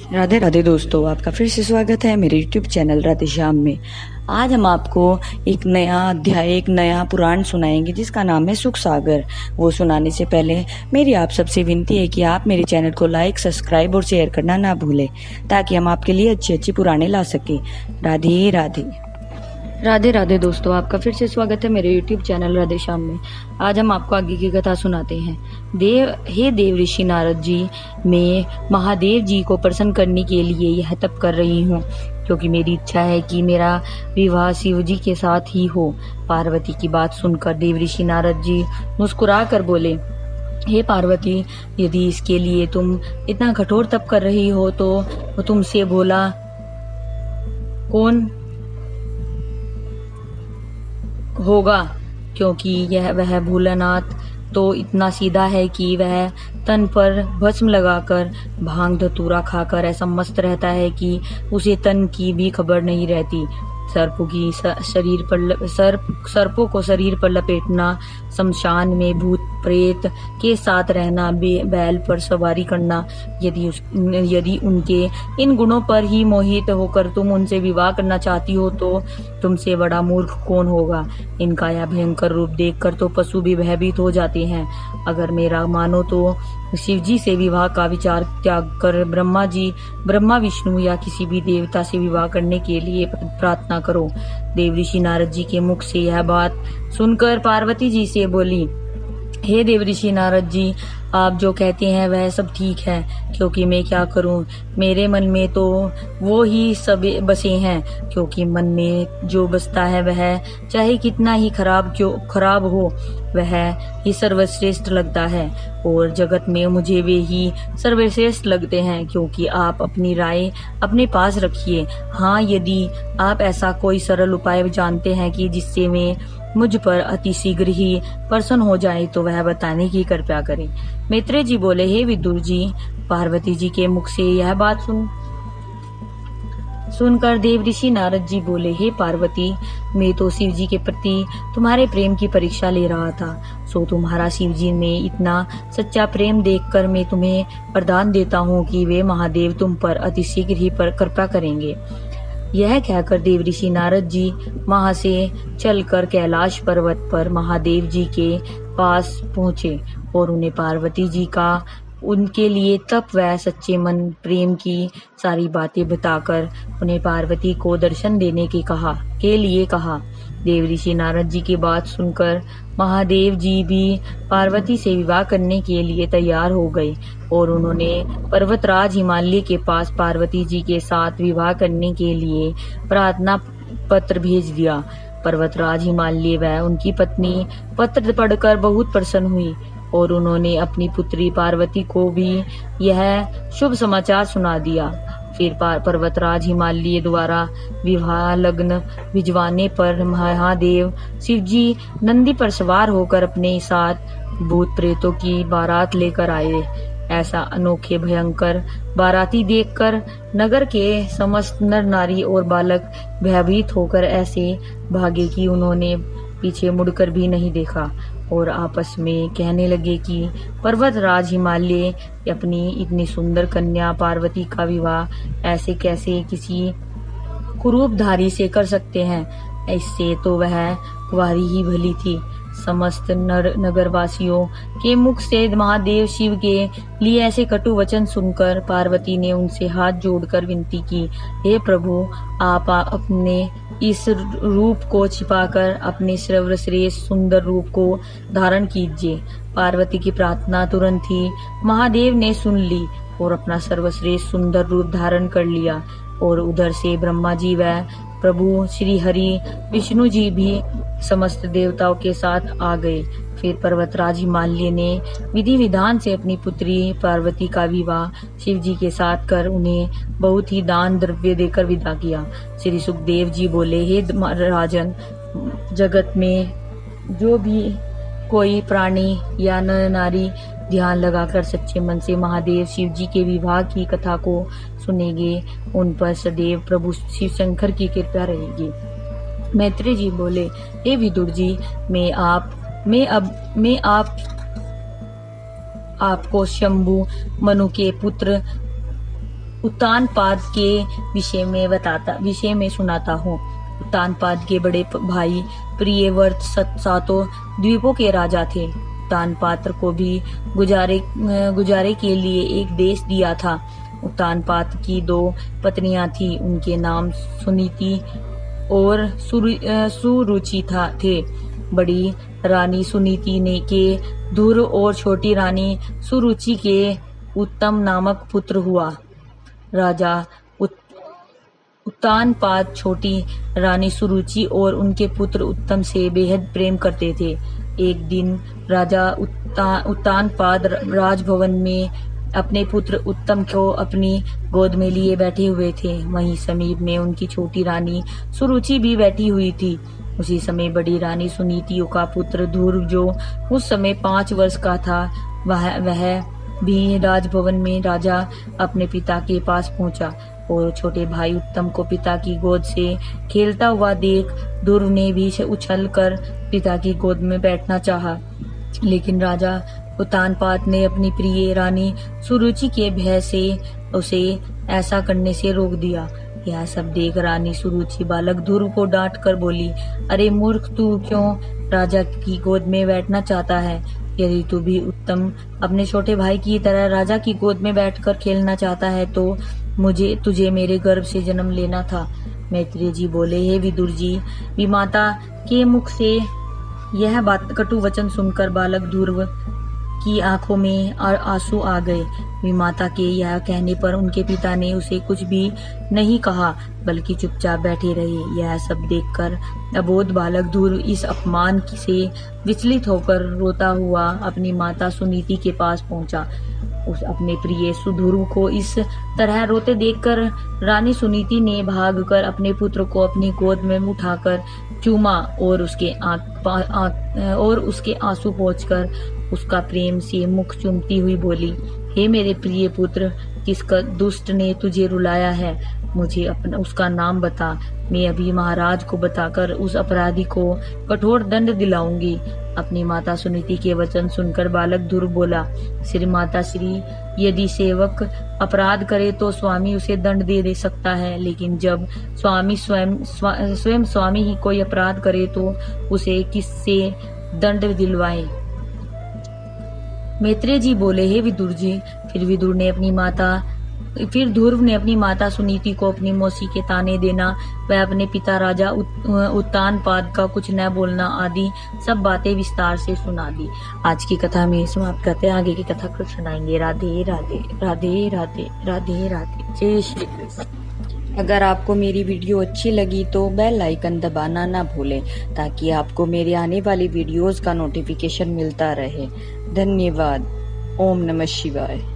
राधे राधे दोस्तों, आपका फिर से स्वागत है मेरे YouTube चैनल राधे श्याम में। आज हम आपको एक नया अध्याय, एक नया पुराण सुनाएंगे जिसका नाम है सुख सागर। वो सुनाने से पहले मेरी आप सबसे विनती है कि आप मेरे चैनल को लाइक, सब्सक्राइब और शेयर करना ना भूलें, ताकि हम आपके लिए अच्छी अच्छी पुराने ला सकें। राधे राधे। राधे राधे दोस्तों, आपका फिर से स्वागत है मेरे YouTube चैनल राधे श्याम में। आज हम आपको आगे की कथा सुनाते हैं। हे देव ऋषि नारद जी, मैं महादेव जी को प्रसन्न करने के लिए यह तप कर रही हूँ, क्योंकि मेरी इच्छा है कि मेरा विवाह शिव जी के साथ ही हो। पार्वती की बात सुनकर देव ऋषि नारद जी मुस्कुरा कर बोले, हे पार्वती, यदि इसके लिए तुम इतना कठोर तप कर रही हो तो वो तुमसे भोला कौन होगा, क्योंकि वह भोलानाथ तो इतना सीधा है कि वह तन पर भस्म लगाकर भांग धतूरा खाकर ऐसा मस्त रहता है कि उसे तन की भी खबर नहीं रहती। सर्पों को शरीर पर लपेटना, शमशान में भूत प्रेत के साथ रहना, बैल पर सवारी करना, यदि उनके इन गुणों पर ही मोहित होकर तुम उनसे विवाह करना चाहती हो तो तुमसे बड़ा मूर्ख कौन होगा। इनका यह भयंकर रूप देखकर तो पशु भी भयभीत हो जाते हैं। अगर मेरा मानो तो शिव जी से विवाह का विचार त्याग कर ब्रह्मा विष्णु या किसी भी देवता से विवाह करने के लिए प्रार्थना करो। देव ऋषि नारद जी के मुख से यह बात सुनकर पार्वती जी से बोली, हे देव ऋषि नारद जी, आप जो कहते हैं वह सब ठीक है, क्योंकि मैं क्या करूं, मेरे मन में तो वो ही सब बसे हैं। क्योंकि मन में जो बसता है वह चाहे कितना ही खराब हो, वह ही सर्वश्रेष्ठ लगता है, और जगत में मुझे वे ही सर्वश्रेष्ठ लगते हैं। क्योंकि आप अपनी राय अपने पास रखिए। हाँ, यदि आप ऐसा कोई सरल उपाय जानते हैं कि जिससे मैं मुझ पर अति शीघ्र ही प्रसन्न हो जाए तो वह बताने की कृपया करें। मैत्रेय जी बोले, हे विदुर जी, पार्वती जी के मुख से यह बात सुनकर देव ऋषि नारद जी बोले, हे पार्वती, मैं तो शिव जी के प्रति तुम्हारे प्रेम की परीक्षा ले रहा था, सो तुम्हारा शिव जी में इतना सच्चा प्रेम देखकर मैं तुम्हें वरदान देता हूँ कि वे महादेव तुम पर अति शीघ्र ही कृपा करेंगे। यह कहकर देव ऋषि नारद जी वहां से चलकर कैलाश पर्वत पर महादेव जी के पास पहुँचे और उन्हें पार्वती जी का उनके लिए तप व सच्चे मन प्रेम की सारी बातें बताकर उन्हें पार्वती को दर्शन देने के लिए कहा। देव ऋषि नारद जी की बात सुनकर महादेव जी भी पार्वती से विवाह करने के लिए तैयार हो गए और उन्होंने पर्वतराज हिमालय के पास पार्वती जी के साथ विवाह करने के लिए प्रार्थना पत्र भेज दिया। पर्वतराज हिमालय व उनकी पत्नी पत्र पढ़कर बहुत प्रसन्न हुई और उन्होंने अपनी पुत्री पार्वती को भी यह शुभ समाचार सुना दिया। फिर पर्वतराज हिमालय द्वारा विवाह लग्न भिजवाने पर महादेव शिवजी नंदी पर सवार होकर अपने साथ भूत प्रेतों की बारात लेकर आए। ऐसा अनोखे भयंकर बाराती देखकर नगर के समस्त नर नारी और बालक भयभीत होकर ऐसे भागे कि उन्होंने पीछे मुड़कर भी नहीं देखा और आपस में कहने लगे कि पर्वतराज हिमालय अपनी इतनी सुंदर कन्या पार्वती का विवाह ऐसे कैसे किसी कुरूपधारी से कर सकते हैं। इससे तो वह कुंवारी ही भली थी। समस्त नगरवासियों के मुख से महादेव शिव के लिए ऐसे कटु वचन सुनकर पार्वती ने उनसे हाथ जोड़कर विनती की, हे प्रभु, आप अपने इस रूप को छिपाकर अपने सर्वश्रेष्ठ सुंदर रूप को धारण कीजिए। पार्वती की प्रार्थना तुरंत ही महादेव ने सुन ली और अपना सर्वश्रेष्ठ सुंदर रूप धारण कर लिया। और उधर से ब्रह्मा जी व प्रभु श्री हरि विष्णु जी भी समस्त देवताओं के साथ आ गए। फिर पर्वतराज हिमालय ने विधि विधान से अपनी पुत्री पार्वती का विवाह शिव जी के साथ कर उन्हें बहुत ही दान द्रव्य देकर विदा किया। श्री सुखदेव जी बोले, हे राजन, जगत में जो भी कोई प्राणी या नर नारी ध्यान लगाकर सच्चे मन से महादेव शिव जी के विवाह की कथा को सुनेंगे, उन पर सदैव प्रभु शिव शंकर की कृपा रहेगी। मैत्रेय जी बोले, हे विदुर जी, मैं आपको शंभु मनु के पुत्र उत्तानपाद के विषय में सुनाता हूँ। उत्तानपाद के बड़े भाई प्रियव्रत सातों द्वीपों के राजा थे। उत्तानपाद को भी गुजारे के लिए एक देश दिया था। उत्तानपाद की 2 पत्नियां थी, उनके नाम सुनीति और सुरुचि थे। बड़ी रानी सुनीति ने के धुर और छोटी रानी सुरुचि के उत्तम नामक पुत्र हुआ। राजा उत्तानपाद छोटी रानी सुरुचि और उनके पुत्र उत्तम से बेहद प्रेम करते थे। एक दिन राजा उत्तानपाद राजभवन में अपने पुत्र उत्तम को अपनी गोद में लिए बैठे हुए थे। वहीं समीप में उनकी छोटी रानी सुरुचि भी बैठी हुई थी। उसी समय बड़ी रानी सुनीति का पुत्र ध्रुव, जो उस समय 5 वर्ष का था, वह भी राजभवन में राजा अपने पिता के पास पहुंचा और छोटे भाई उत्तम को पिता की गोद से खेलता हुआ देख ध्रुव ने भी उछलकर पिता की गोद में बैठना चाहा, लेकिन राजा उत्तानपाद ने अपनी प्रिय रानी सुरुचि के भय से उसे ऐसा करने से रोक दिया। यह सब देख रानी सुरुचि बालक ध्रुव को डांट कर बोली, अरे मूर्ख, तू क्यों राजा की गोद में बैठना चाहता है? यदि तू भी उत्तम अपने छोटे भाई की तरह राजा की गोद में बैठकर खेलना चाहता है तो तुझे मेरे गर्भ से जन्म लेना था। मैत्रेय जी बोले, हे विदुर जी, विमाता के मुख से यह बात कटु वचन सुनकर बालक ध्रुव की आंखों में आंसू आ गए। विमाता के यह कहने पर उनके पिता ने उसे कुछ भी नहीं कहा, बल्कि चुपचाप बैठे रहे। यह सब देखकर अबोध बालक ध्रुव इस अपमान से विचलित होकर रोता हुआ अपनी माता सुनीति के पास पहुंचा। उस अपने प्रिय सुध्रुव को इस तरह रोते देखकर रानी सुनीति ने भागकर अपने पुत्र को अपनी गोद में उठाकर चूमा और उसके आंसू पोंछकर उसका प्रेम से मुख चूमती हुई बोली, हे मेरे प्रिय पुत्र, किस दुष्ट ने तुझे रुलाया है? मुझे उसका नाम बता। मैं अभी महाराज को बताकर उस अपराधी को कठोर दंड दिलाऊंगी। अपनी माता सुनीति के वचन सुनकर बालक ध्रुव बोला, श्री माता श्री, यदि सेवक अपराध करे तो स्वामी उसे दंड दे सकता है, लेकिन जब स्वामी स्वयं स्वामी ही कोई अपराध करे तो उसे किससे दंड दिलवाए? मैत्रेय जी बोले, हे विदुर जी। फिर ध्रुव ने अपनी माता सुनीति को अपनी मौसी के ताने देना व अपने पिता राजा उत्तानपाद का कुछ न बोलना आदि सब बातें विस्तार से सुना दी। आज की कथा में समाप्त करते हैं। आगे की कथा को सुनाएंगे। राधे राधे राधे राधे राधे राधे। जय श्री कृष्ण। अगर आपको मेरी वीडियो अच्छी लगी तो बेल आइकन दबाना ना भूलें, ताकि आपको मेरे आने वाली वीडियोस का नोटिफिकेशन मिलता रहे। धन्यवाद। ओम नमः शिवाय।